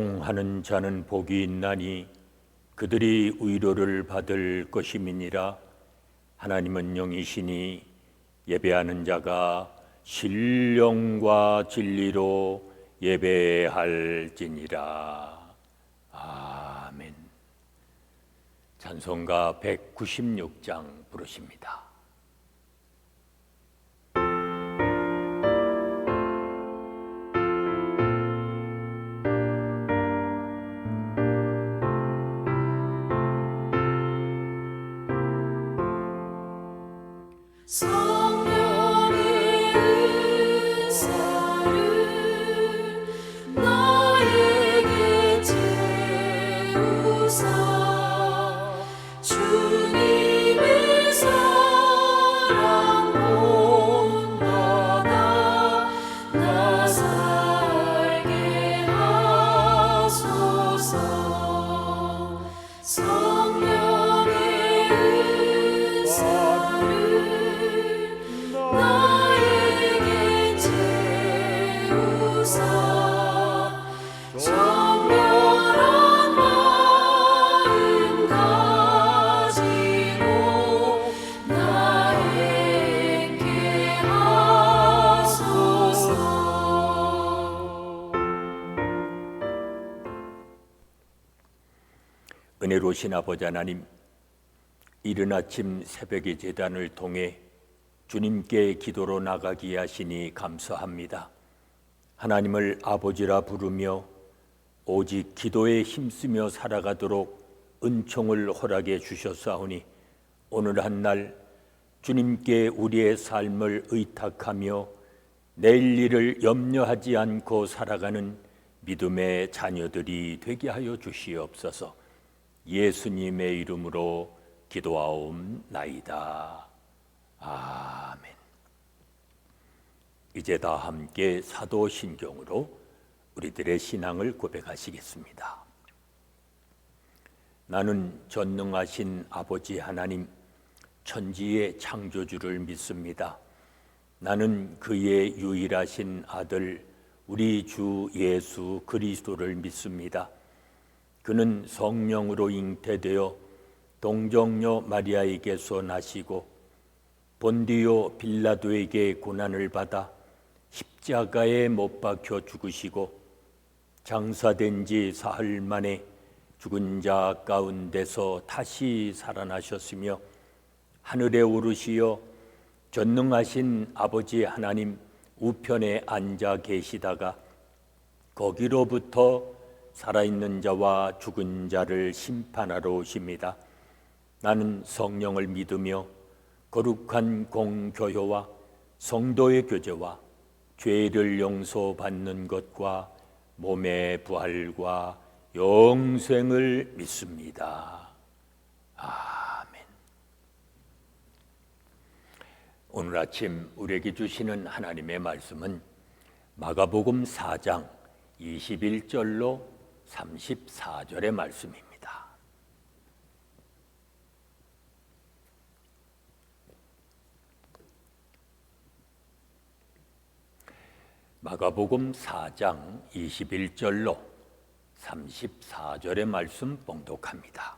애통하는 자는 복이 있나니 그들이 위로를 받을 것임이니라. 하나님은 영이시니 예배하는 자가 신령과 진리로 예배할지니라. 아멘. 찬송가 196장 부르십니다. 성령의 은사를 나에게 채우사 주님의 사랑 본받아 나 살게 하소서. 성령의 은사를 나에게 채우사 정결한 마음 가지고 나 행케 하소서. 은혜로우신 아버지 하나님, 이른 아침 새벽의 제단을 통해 주님께 기도로 나가게 하시니 감사합니다. 하나님을 아버지라 부르며 오직 기도에 힘쓰며 살아가도록 은총을 허락해 주셨사오니 오늘 한날 주님께 우리의 삶을 의탁하며 내일 일을 염려하지 않고 살아가는 믿음의 자녀들이 되게 하여 주시옵소서. 예수님의 이름으로 기도하옵나이다. 아멘. 이제 다 함께 사도신경으로 우리들의 신앙을 고백하시겠습니다. 나는 전능하신 아버지 하나님, 천지의 창조주를 믿습니다. 나는 그의 유일하신 아들 우리 주 예수 그리스도를 믿습니다. 그는 성령으로 잉태되어 동정녀 마리아에게서 나시고 본디오 빌라도에게 고난을 받아 십자가에 못 박혀 죽으시고 장사된 지 사흘 만에 죽은 자 가운데서 다시 살아나셨으며 하늘에 오르시어 전능하신 아버지 하나님 우편에 앉아 계시다가 거기로부터 살아있는 자와 죽은 자를 심판하러 오십니다. 나는 성령을 믿으며 거룩한 공교회와 성도의 교제와 죄를 용서받는 것과 몸의 부활과 영생을 믿습니다. 아멘. 오늘 아침 우리에게 주시는 하나님의 말씀은 마가복음 4장 21절로 34절의 말씀입니다. 마가복음 4장 21절로 34절의 말씀 봉독합니다.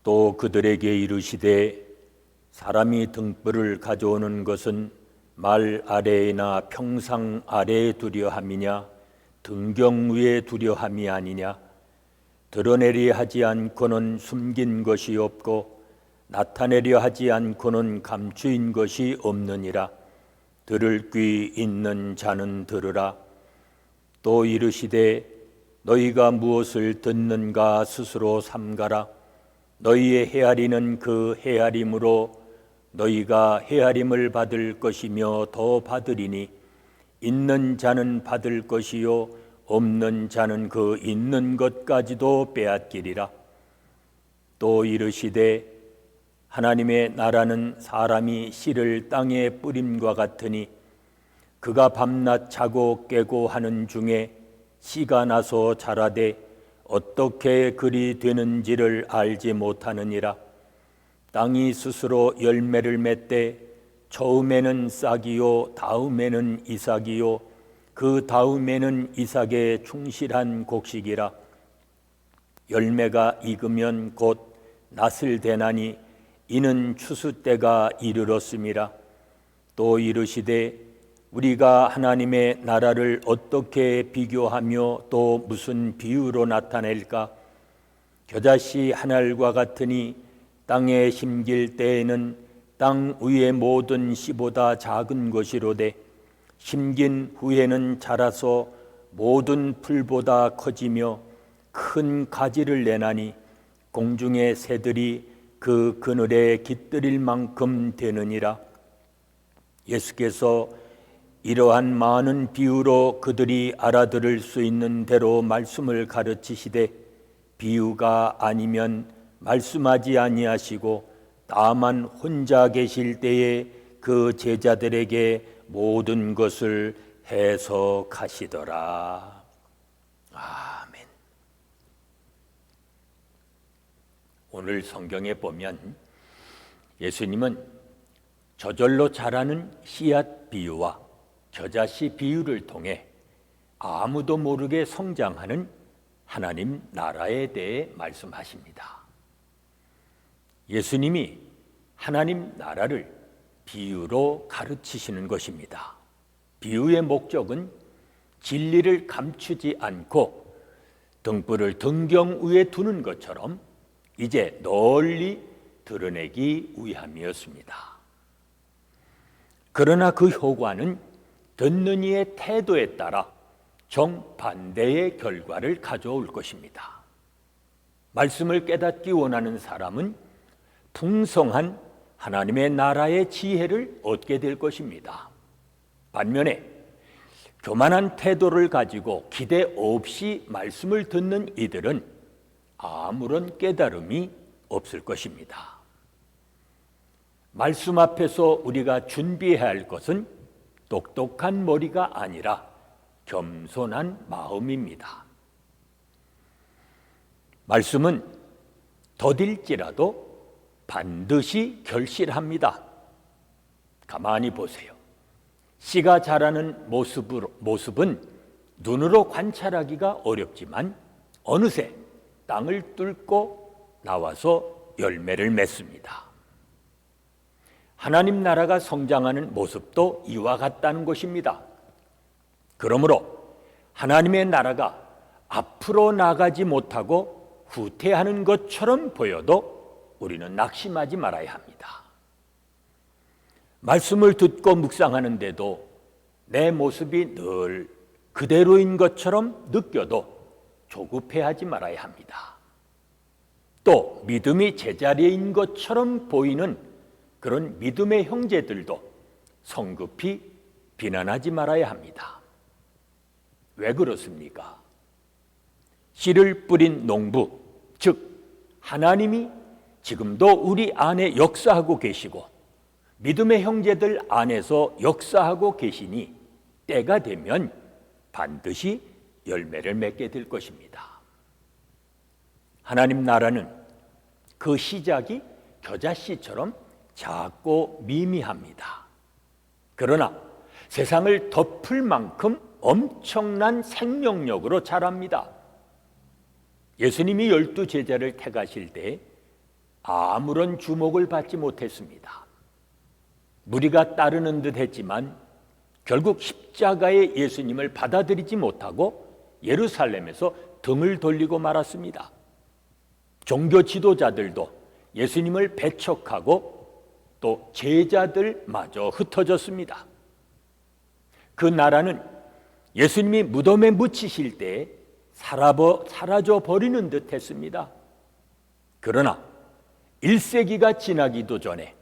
또 그들에게 이르시되 사람이 등불을 가져오는 것은 말 아래에나 평상 아래에 두려 함이냐 등경 위에 두려 함이 아니냐. 드러내려 하지 않고는 숨긴 것이 없고 나타내려 하지 않고는 감추인 것이 없느니라. 들을 귀 있는 자는 들으라. 또 이르시되 너희가 무엇을 듣는가 스스로 삼가라. 너희의 헤아리는 그 헤아림으로 너희가 헤아림을 받을 것이며 더 받으리니 있는 자는 받을 것이요 없는 자는 그 있는 것까지도 빼앗기리라. 또 이르시되 하나님의 나라는 사람이 씨를 땅에 뿌림과 같으니 그가 밤낮 자고 깨고 하는 중에 씨가 나서 자라되 어떻게 그리 되는지를 알지 못하느니라. 땅이 스스로 열매를 맺되 처음에는 싹이요 다음에는 이삭이요 그 다음에는 이삭의 충실한 곡식이라. 열매가 익으면 곧 낫을 대나니 이는 추수 때가 이르렀음이라. 또 이르시되 우리가 하나님의 나라를 어떻게 비교하며 또 무슨 비유로 나타낼까? 겨자씨 한 알과 같으니 땅에 심길 때에는 땅 위의 모든 씨보다 작은 것이로되 심긴 후에는 자라서 모든 풀보다 커지며 큰 가지를 내나니 공중의 새들이 그 그늘에 깃들일 만큼 되느니라. 예수께서 이러한 많은 비유로 그들이 알아들을 수 있는 대로 말씀을 가르치시되 비유가 아니면 말씀하지 아니하시고 다만 혼자 계실 때에 그 제자들에게 모든 것을 해석하시더라. 아멘. 오늘 성경에 보면 예수님은 저절로 자라는 씨앗 비유와 겨자씨 비유를 통해 아무도 모르게 성장하는 하나님 나라에 대해 말씀하십니다. 예수님이 하나님 나라를 비유로 가르치시는 것입니다. 비유의 목적은 진리를 감추지 않고 등불을 등경 위에 두는 것처럼 이제 널리 드러내기 위함이었습니다. 그러나 그 효과는 듣는 이의 태도에 따라 정반대의 결과를 가져올 것입니다. 말씀을 깨닫기 원하는 사람은 풍성한 하나님의 나라의 지혜를 얻게 될 것입니다. 반면에 교만한 태도를 가지고 기대 없이 말씀을 듣는 이들은 아무런 깨달음이 없을 것입니다. 말씀 앞에서 우리가 준비해야 할 것은 똑똑한 머리가 아니라 겸손한 마음입니다. 말씀은 더딜지라도 반드시 결실합니다. 가만히 보세요. 씨가 자라는 모습은 눈으로 관찰하기가 어렵지만 어느새 땅을 뚫고 나와서 열매를 맺습니다. 하나님 나라가 성장하는 모습도 이와 같다는 것입니다. 그러므로 하나님의 나라가 앞으로 나가지 못하고 후퇴하는 것처럼 보여도 우리는 낙심하지 말아야 합니다. 말씀을 듣고 묵상하는데도 내 모습이 늘 그대로인 것처럼 느껴도 조급해하지 말아야 합니다. 또 믿음이 제자리인 것처럼 보이는 그런 믿음의 형제들도 성급히 비난하지 말아야 합니다. 왜 그렇습니까? 씨를 뿌린 농부, 즉 하나님이 지금도 우리 안에 역사하고 계시고 믿음의 형제들 안에서 역사하고 계시니 때가 되면 반드시 열매를 맺게 될 것입니다. 하나님 나라는 그 시작이 겨자씨처럼 작고 미미합니다. 그러나 세상을 덮을 만큼 엄청난 생명력으로 자랍니다. 예수님이 12 제자를 택하실 때 아무런 주목을 받지 못했습니다. 무리가 따르는 듯 했지만 결국 십자가의 예수님을 받아들이지 못하고 예루살렘에서 등을 돌리고 말았습니다. 종교 지도자들도 예수님을 배척하고 또 제자들마저 흩어졌습니다. 그 나라는 예수님이 무덤에 묻히실 때 사라져 버리는 듯 했습니다. 그러나 1세기가 지나기도 전에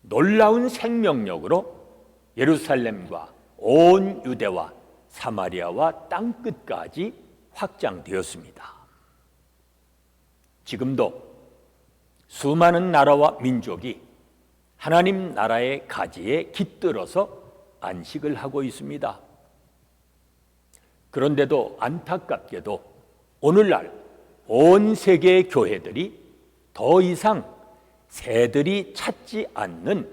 놀라운 생명력으로 예루살렘과 온 유대와 사마리아와 땅끝까지 확장되었습니다. 지금도 수많은 나라와 민족이 하나님 나라의 가지에 깃들어서 안식을 하고 있습니다. 그런데도 안타깝게도 오늘날 온 세계의 교회들이 더 이상 새들이 찾지 않는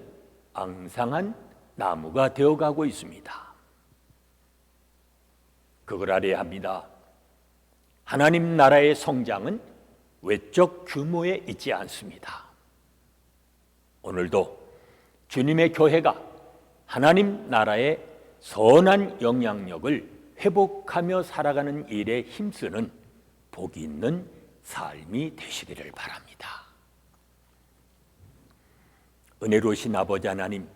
앙상한 나무가 되어가고 있습니다. 그걸 알아야 합니다. 하나님 나라의 성장은 외적 규모에 있지 않습니다. 오늘도 주님의 교회가 하나님 나라의 선한 영향력을 회복하며 살아가는 일에 힘쓰는 복이 있는 삶이 되시기를 바랍니다. 은혜로우신 아버지 하나님,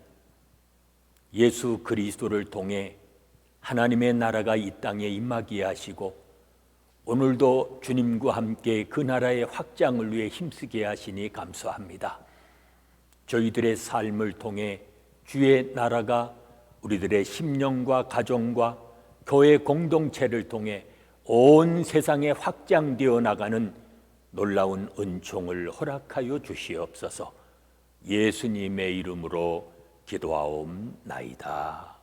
예수 그리스도를 통해 하나님의 나라가 이 땅에 임하게 하시고 오늘도 주님과 함께 그 나라의 확장을 위해 힘쓰게 하시니 감사합니다. 저희들의 삶을 통해 주의 나라가 우리들의 심령과 가정과 교회 공동체를 통해 온 세상에 확장되어 나가는 놀라운 은총을 허락하여 주시옵소서. 예수님의 이름으로 기도하옵나이다.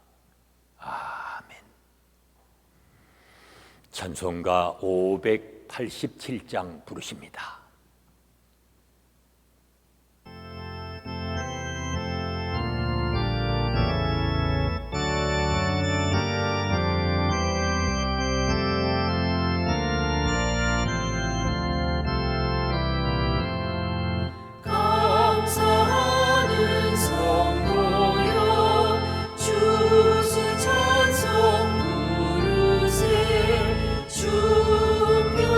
아멘. 찬송가 587장 부르십니다. 감사하는 성도여 주의 찬송 부르세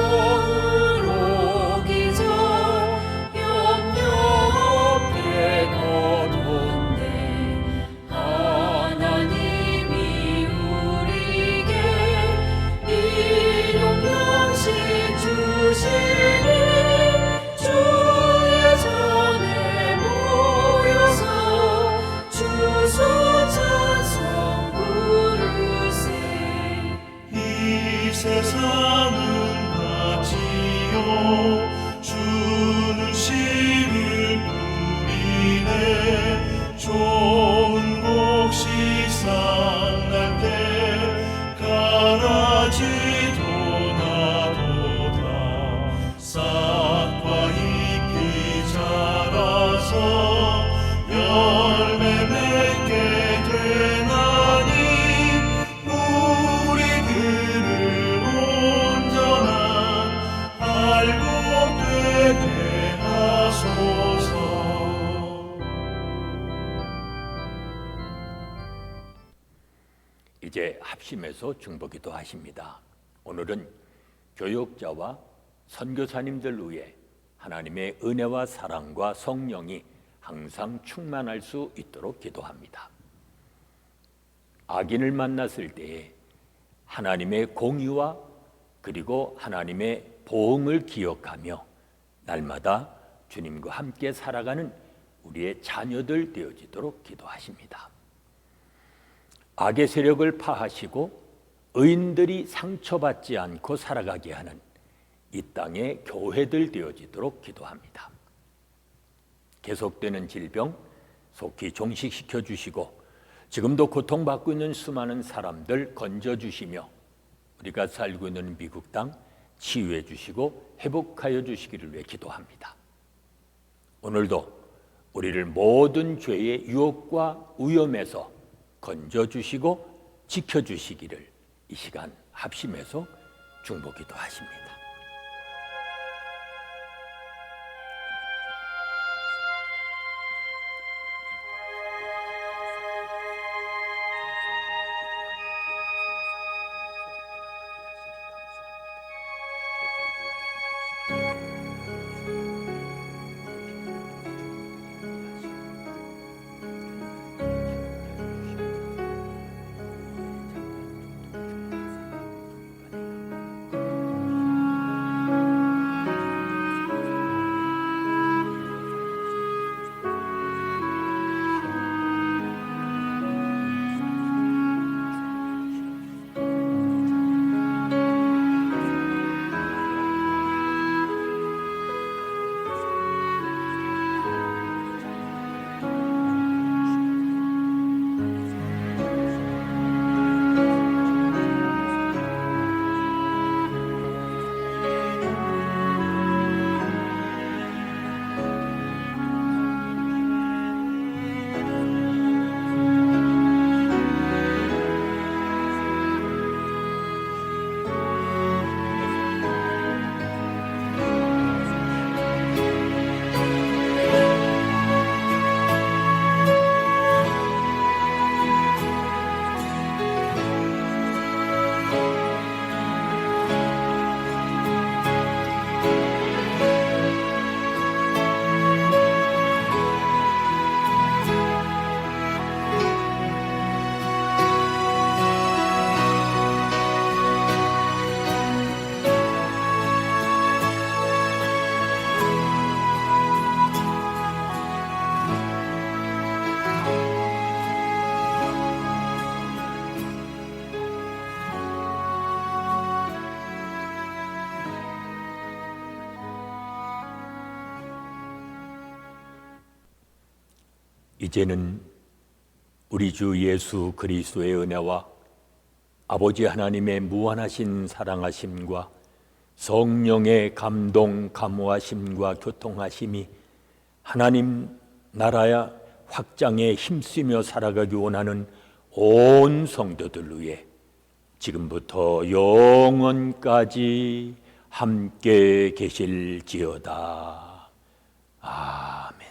중경으로 기적 염려 없게 거둔대 하나님이 우리에게 일용영신 주시니 주의 전에 모여서 주소 찬송 부르세. 이 세상은 가지요 주는 씨를 뿌리네 좋은 곡식 쌍날 때 가라지도 나도다 싹과 잎이 자라서 열매 맺게 되나니 우리들을 온전한 알고 되게 하소서. 이제 합심해서 중보기도 하십니다. 오늘은 교육자와 선교사님들 위해 하나님의 은혜와 사랑과 성령이 항상 충만할 수 있도록 기도합니다. 악인을 만났을 때에 하나님의 공의와 그리고 하나님의 보응을 기억하며 날마다 주님과 함께 살아가는 우리의 자녀들 되어지도록 기도하십니다. 악의 세력을 파하시고 의인들이 상처받지 않고 살아가게 하는 이 땅의 교회들 되어지도록 기도합니다. 계속되는 질병 속히 종식시켜 주시고 지금도 고통받고 있는 수많은 사람들 건져주시며 우리가 살고 있는 미국 땅 치유해 주시고 회복하여 주시기를 위해 기도합니다. 오늘도 우리를 모든 죄의 유혹과 위험에서 건져주시고 지켜주시기를 이 시간 합심해서 중보기도 하십니다. 이제는 우리 주 예수 그리스도의 은혜와 아버지 하나님의 무한하신 사랑하심과 성령의 감동, 감화심과 교통하심이 하나님 나라의 확장에 힘쓰며 살아가기 원하는 온 성도들 위해 지금부터 영원까지 함께 계실지어다. 아멘.